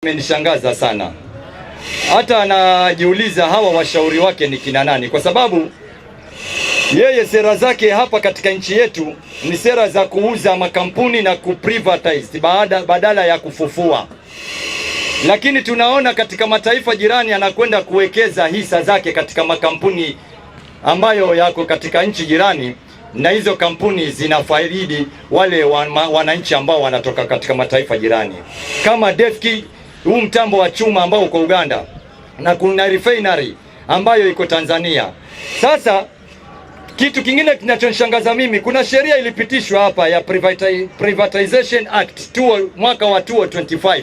Imenishangaza sana, hata anajiuliza hawa washauri wake ni kina nani, kwa sababu yeye sera zake hapa katika nchi yetu ni sera za kuuza makampuni na kuprivatize badala ya kufufua. Lakini tunaona katika mataifa jirani anakwenda kuwekeza hisa zake katika makampuni ambayo yako katika nchi jirani, na hizo kampuni zinafaidi wale wananchi ambao wanatoka katika mataifa jirani, kama Defki, huu mtambo wa chuma ambao uko Uganda, na kuna refinery ambayo iko Tanzania. Sasa kitu kingine kinachonishangaza mimi, kuna sheria ilipitishwa hapa ya Privatization Act mwaka wa 2025.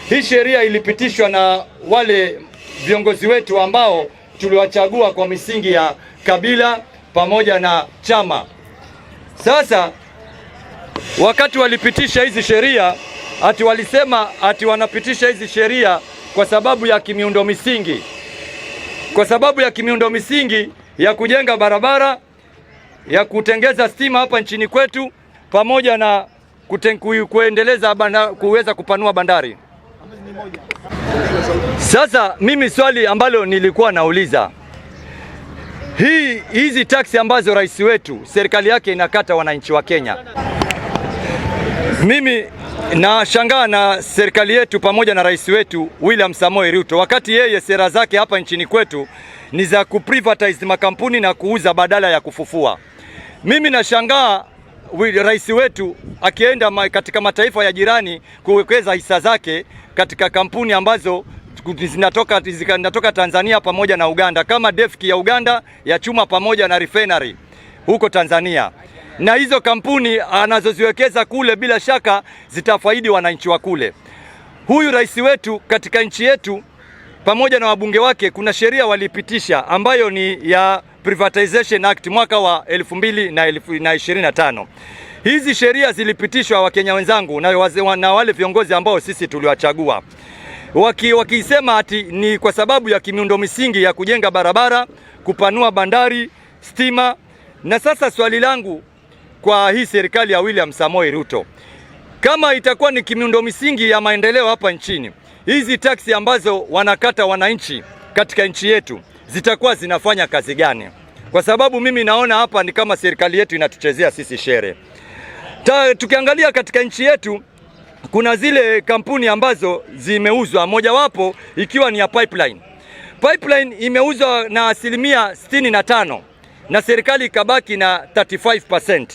Hii sheria ilipitishwa na wale viongozi wetu ambao tuliwachagua kwa misingi ya kabila pamoja na chama. Sasa wakati walipitisha hizi sheria, walisema wanapitisha hizi sheria kwa sababu ya kimiundo misingi, ya kujenga barabara, ya kutengeza stima hapa nchini kwetu, pamoja na kuendeleza kuweza kupanua bandari. Sasa mimi swali ambalo nilikuwa nauliza, hizi taksi ambazo rais wetu serikali yake inakata wananchi wa Kenya, mimi nashangaa na serikali yetu pamoja na rais wetu William Samoei Ruto, wakati yeye sera zake hapa nchini kwetu ni za kuprivatize makampuni na kuuza badala ya kufufua. Mimi nashangaa rais wetu akienda katika mataifa ya jirani kuwekeza hisa zake katika kampuni ambazo zinatoka Tanzania pamoja na Uganda, kama Defki ya Uganda ya chuma pamoja na refinery huko Tanzania. Na hizo kampuni anazoziwekeza kule bila shaka zitafaidi wananchi wa kule. Huyu rais wetu katika nchi yetu pamoja na wabunge wake, kuna sheria walipitisha ambayo ni ya Privatization Act mwaka wa 2025. Hizi sheria zilipitishwa, Wakenya wenzangu, na wale viongozi ambao sisi tuliwachagua, wakisema ati ni kwa sababu ya kimiundo misingi ya kujenga barabara, kupanua bandari, stima. Na sasa swali langu kwa hii serikali ya William Samoei Ruto, kama itakuwa ni kimiundo misingi ya maendeleo hapa nchini, hizi taksi ambazo wanakata wananchi katika nchi yetu zitakuwa zinafanya kazi gani? Kwa sababu mimi naona hapa ni kama serikali yetu inatuchezea sisi shere. Tukiangalia katika nchi yetu kuna zile kampuni ambazo zimeuzwa, mojawapo ikiwa ni ya pipeline. Pipeline imeuzwa na 65% na serikali ikabaki na 35%.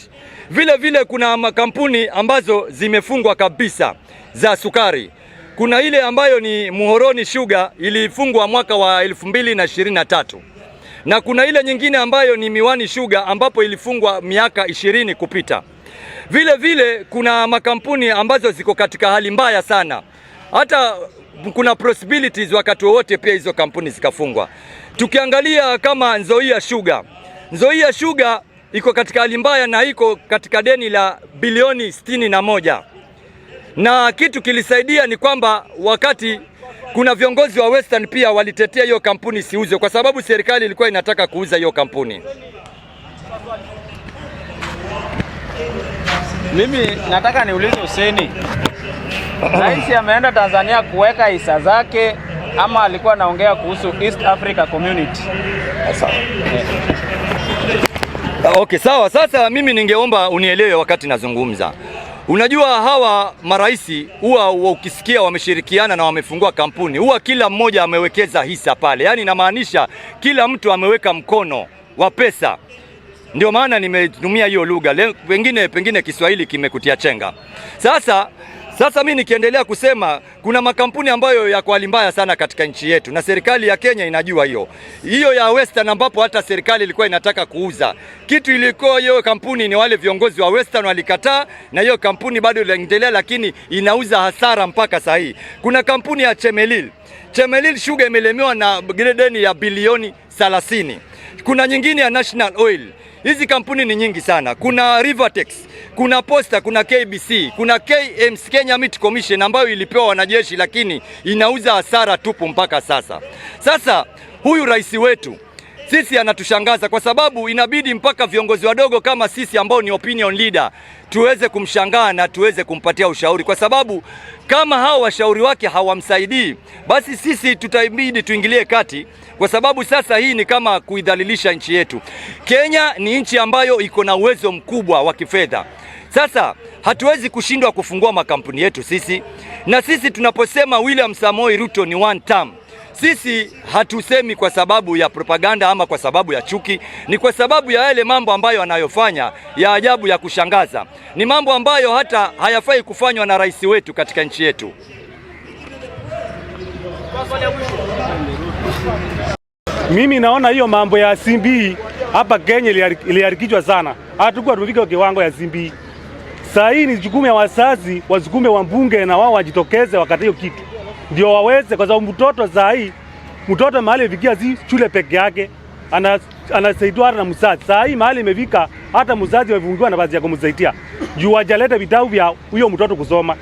Vile vile kuna makampuni ambazo zimefungwa kabisa za sukari. Kuna ile ambayo ni Muhoroni Sugar ilifungwa mwaka wa 2023. Na kuna ile nyingine ambayo ni Miwani Sugar ambapo ilifungwa miaka 20 kupita. Vile vile kuna makampuni ambazo ziko katika hali mbaya sana. Hata kuna possibilities wakati wowote pia hizo kampuni zikafungwa. Tukiangalia kama Nzoia Sugar iko katika hali mbaya na iko katika deni la bilioni 61. Na kitu kilisaidia ni kwamba wakati kuna viongozi wa Western pia walitetea hiyo kampuni siuzwe kwa sababu serikali ilikuwa inataka kuuza hiyo kampuni. Mimi nataka niulize Hussein, rais ameenda Tanzania kuweka hisa zake ama alikuwa anaongea kuhusu East Africa Community? Sawa. Okay, sawa. Sasa mimi ningeomba unielewe wakati nazungumza. Unajua hawa maraisi huwa ukisikia wameshirikiana na wamefungua kampuni, huwa kila mmoja amewekeza hisa pale. Yaani inamaanisha kila mtu ameweka mkono wa pesa. Ndio maana nimetumia hiyo lugha. Pengine Kiswahili kimekutia chenga. Sasa mimi nikiendelea kusema kuna makampuni ambayo yako hali mbaya sana katika nchi yetu na serikali ya Kenya inajua hiyo. Hiyo ya Western ambapo hata serikali ilikuwa inataka kuuza. Kitu ilikuwa hiyo kampuni ni wale viongozi wa Western walikataa na hiyo kampuni bado inaendelea lakini inauza hasara mpaka sasa hivi. Kuna kampuni ya Chemelil Sugar imelemewa na deni ya bilioni 30. Kuna nyingine ya National Oil. Hizi kampuni ni nyingi sana. Kuna Rivertex, kuna Posta, kuna KBC, kuna KMC, Kenya Meat Commission ambayo ilipewa wanajeshi lakini inauza hasara tupu mpaka sasa. Sasa huyu rais wetu sisi anatushangaza kwa sababu inabidi mpaka viongozi wadogo kama sisi ambao ni opinion leader tuweze kumshangaa na tuweze kumpatia ushauri, kwa sababu kama hao washauri wake hawamsaidii, basi sisi tutaibidi tuingilie kati, kwa sababu sasa hii ni kama kuidhalilisha nchi yetu. Kenya ni nchi ambayo iko na uwezo mkubwa wa kifedha. Sasa hatuwezi kushindwa kufungua makampuni yetu sisi, na sisi tunaposema William Samoei Ruto ni one term, sisi hatusemi kwa sababu ya propaganda ama kwa sababu ya chuki, ni kwa sababu ya yale mambo ambayo anayofanya ya ajabu ya kushangaza. Ni mambo ambayo hata hayafai kufanywa na rais wetu katika nchi yetu. Mimi naona hiyo mambo ya CBE hapa Kenya iliharikishwa sana. Hatukuwa tumefika kiwango ya CBE. Saa hii ni jukumu ya wazazi, wasukume wa mbunge na wao wajitokeze wakati hiyo kitu. Ndio waweze, kwa sababu mtoto saa hii, mtoto mahali ifikia si shule peke yake, anasaidiwa hata na mzazi. Saa hii mahali imefika hata mzazi wafungiwa nafasi ya kumsaidia. Juu wajaleta vitabu vya huyo mtoto kusoma.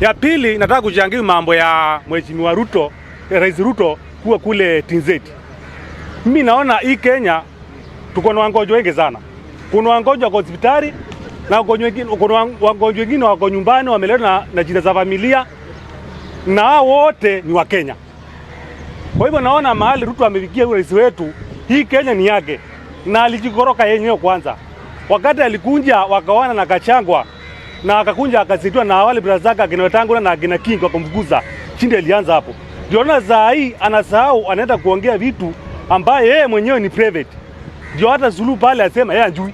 Ya pili, nataka kuchangia mambo ya Mheshimiwa Ruto, Rais Ruto kuwa kule TZ. Mimi naona hii Kenya tuko na wagonjwa wengi sana. Kuna wagonjwa kwa hospitali na wagonjwa wengine wako nyumbani wameletwa na jina za familia, na hao wote ni wa Kenya. Kwa hivyo naona mahali Ruto amefikia rais wetu, hii Kenya ni yake, na alijikoroka yenyewe kwanza. Wakati alikunja wakawana na Kachangwa na akakunja akasitwa na wale brazaka akina Wetangula na akina King wakamfukuza, chinde alianza hapo. Ndio na saa hii anasahau, anaenda kuongea vitu ambaye yeye mwenyewe ni private. Ndio hata Zulu pale asema yeye anjui.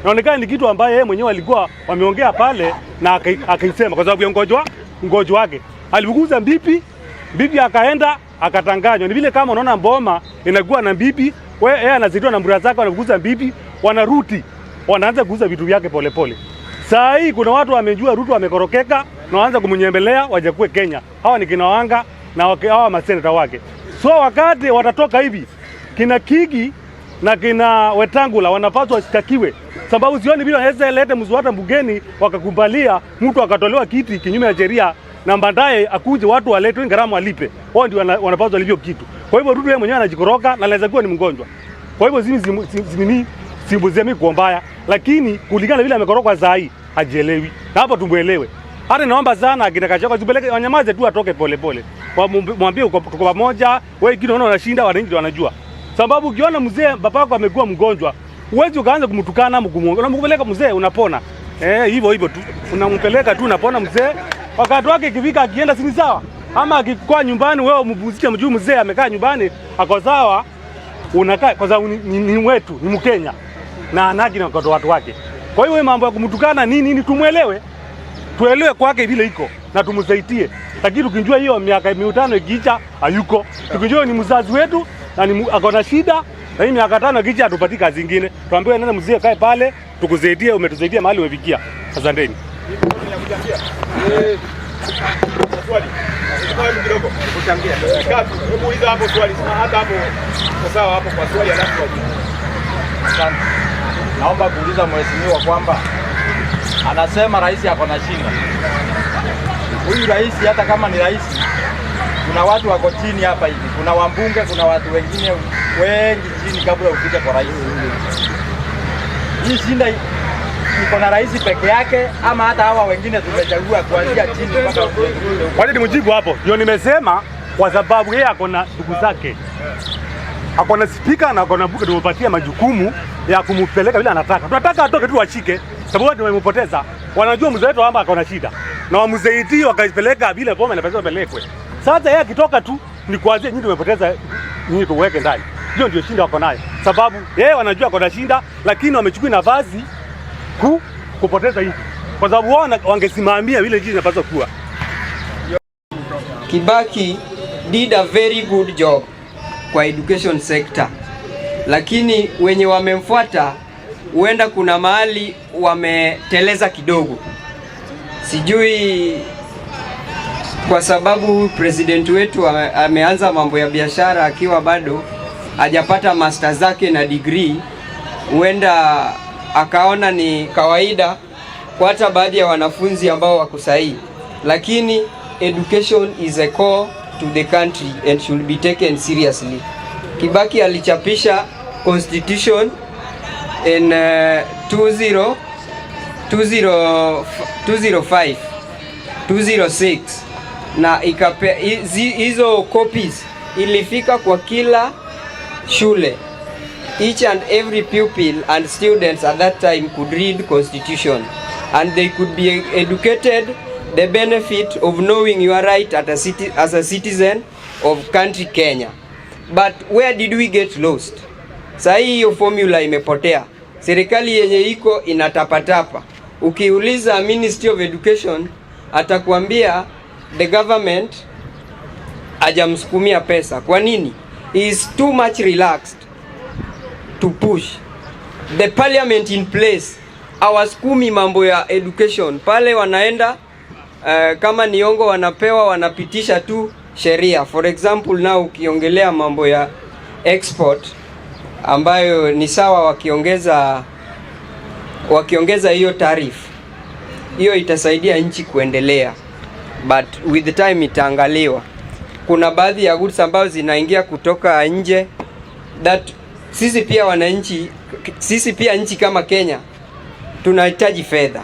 Inaonekana ni kitu ambaye yeye mwenyewe alikuwa wameongea pale na akaisema kwa sababu ya mgonjwa wake. Alibuguza bibi akaenda akatanganywa. Ni vile kama unaona mboma inakuwa na bibi, yeye anazitoa na mbura zake wanabuguza bibi, wanaruti, wanaanza kuuza vitu vyake polepole. Saa hii kuna watu wamejua Ruto amekorokeka na waanza kumnyembelea wajakue Kenya. Hawa ni kina Wanga na hawa maseneta wake. So wakati watatoka hivi, kina Kigi na kina Wetangula wanapaswa washtakiwe, sababu sioni bila hesa lete mzuata mbugeni wakakumbalia mtu akatolewa kiti kinyume ya sheria na baadaye akuje watu waletwe gharama walipe. Wao ndio wanapaswa walivyo kitu. Kwa hivyo Ruto yeye mwenyewe anajikoroka na anaweza kuwa ni mgonjwa. Kwa hivyo simuzemi kuombaya, lakini kulingana vile amekoroka saa hii hajielewi. Na hapo tumuelewe. Hata naomba sana akina Kachagwa tupeleke wanyamaze tu atoke polepole. Mwambie tuko pamoja, wewe kitu unaona unashinda, wananchi wanajua. Sababu ukiona mzee babako amekuwa mgonjwa, uwezi ukaanza kumtukana au kumuongea. Unampeleka mzee unapona. Hivyo tu. Unampeleka tu unapona mzee. Wakati wake ikifika akienda si sawa. Ama akikuwa nyumbani wewe umpumzike mjuu mzee amekaa nyumbani ako sawa, unakaa kwa sababu ni wetu, ni Mkenya. Na anaki na watu wake. Kwa hiyo mambo ya kumtukana nini tumuelewe. Tuelewe kwake vile iko na tumsaidie. Lakini tukijua hiyo miaka 5 ikicha hayuko. Tukijua ni mzazi wetu na ako na shida, na hii miaka 5 ikicha atupati kazi nyingine. Tuambiwe nenda mzee kae pale, tukusaidie, umetusaidia mahali umefikia. Asanteni. Swali. Kidogo. Kuchangia. Hebu uliza hapo swali. Hata hapo sawa hapo kwa swali alafu wajibu. Asante. Naomba kuuliza mheshimiwa kwamba anasema rais ako na shida. Huyu rais hata kama ni rais, kuna watu wako chini hapa hivi. Kuna wambunge, kuna watu wengine wengi chini kabla ufike kwa rais. Hii shida iko na rais peke yake ama hata hawa wengine tumechagua kuanzia chini mpaka ufike? Waje nimjibu hapo. Ndio nimesema kwa sababu yeye ako na ndugu zake. Ako na speaker na ako na bunge tumepatia majukumu ya kumpeleka vile anataka. Tunataka atoke tu washike. Sababu watu wamempoteza. Wanajua mzee wetu hapa ako na shida. Na wamsaidie wakaipeleka vile pombe na pesa pelekwe. Sasa yeye akitoka tu ni kuanzia nyinyi tumepoteza nyinyi tuweke ndani. Hiyo ndio shinda wako nayo. Sababu yeye wanajua ako na shinda lakini wamechukua nafasi kupoteza hivi. Kwa sababu wao wangesimamia vile jinsi inapaswa kuwa. Kibaki did a very good job kwa education sector. Lakini wenye wamemfuata huenda kuna mahali wameteleza kidogo. Sijui kwa sababu president wetu ameanza mambo ya biashara akiwa bado hajapata master zake na degree, huenda akaona ni kawaida kwa hata baadhi ya wanafunzi ambao wako sahihi. Lakini education is a core to the country and should be taken seriously. Kibaki alichapisha constitution in 205 206 na hizo copies ilifika kwa kila shule. Each and every pupil and students at that time could read constitution and they could be educated the benefit of knowing your right as a citizen of country Kenya. But where did we get lost? Saa hii hiyo formula imepotea. Serikali yenye iko inatapatapa. Ukiuliza Ministry of Education atakwambia the government hajamsukumia pesa. Kwa nini? He is too much relaxed to push. The parliament in place hawasukumi mambo ya education. Pale wanaenda kama niongo wanapewa, wanapitisha tu sheria. For example, now ukiongelea mambo ya export ambayo ni sawa, wakiongeza hiyo tarifu, hiyo itasaidia nchi kuendelea, but with the time itaangaliwa. Kuna baadhi ya goods ambazo zinaingia kutoka nje that sisi pia wananchi, sisi pia nchi kama Kenya tunahitaji fedha,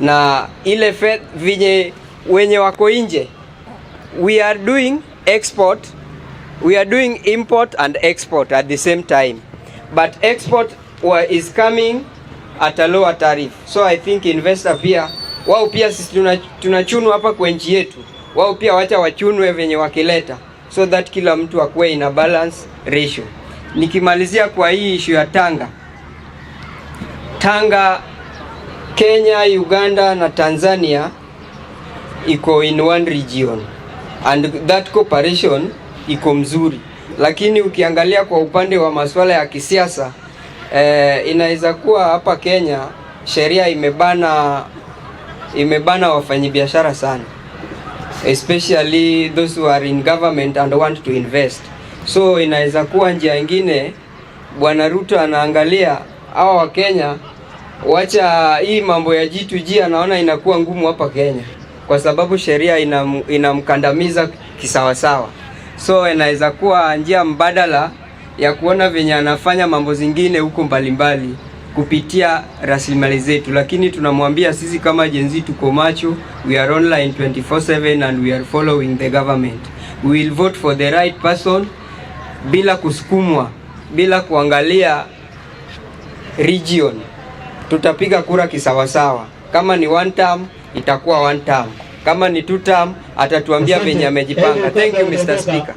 na ile fedha wenye wako nje, we are doing export, we are doing import and export at the same time, but export is coming at a lower tariff. So I think investor pia wao pia sisi tunachunwa hapa kwa nchi yetu, wao pia wacha wachunwe venye wakileta, so that kila mtu akue ina balance ratio. Nikimalizia kwa hii issue ya Tanga, Kenya, Uganda na Tanzania iko in one region and that cooperation iko mzuri, lakini ukiangalia kwa upande wa masuala ya kisiasa inaweza kuwa hapa Kenya sheria imebana wafanyabiashara sana, especially those who are in government and want to invest. So inaweza kuwa njia nyingine Bwana Ruto anaangalia hawa wa Kenya, wacha hii mambo ya G2G, anaona inakuwa ngumu hapa Kenya kwa sababu sheria inamkandamiza kisawasawa. So inaweza kuwa njia mbadala ya kuona venye anafanya mambo zingine huko mbalimbali kupitia rasilimali zetu, lakini tunamwambia sisi kama Gen Z tuko macho, we are online 24/7 and we are following the government. We will vote for the right person bila kusukumwa, bila kuangalia region. Tutapiga kura kisawasawa. Kama ni one term itakuwa one term, kama ni two term atatuambia venye amejipanga. Thank you Mr. Speaker.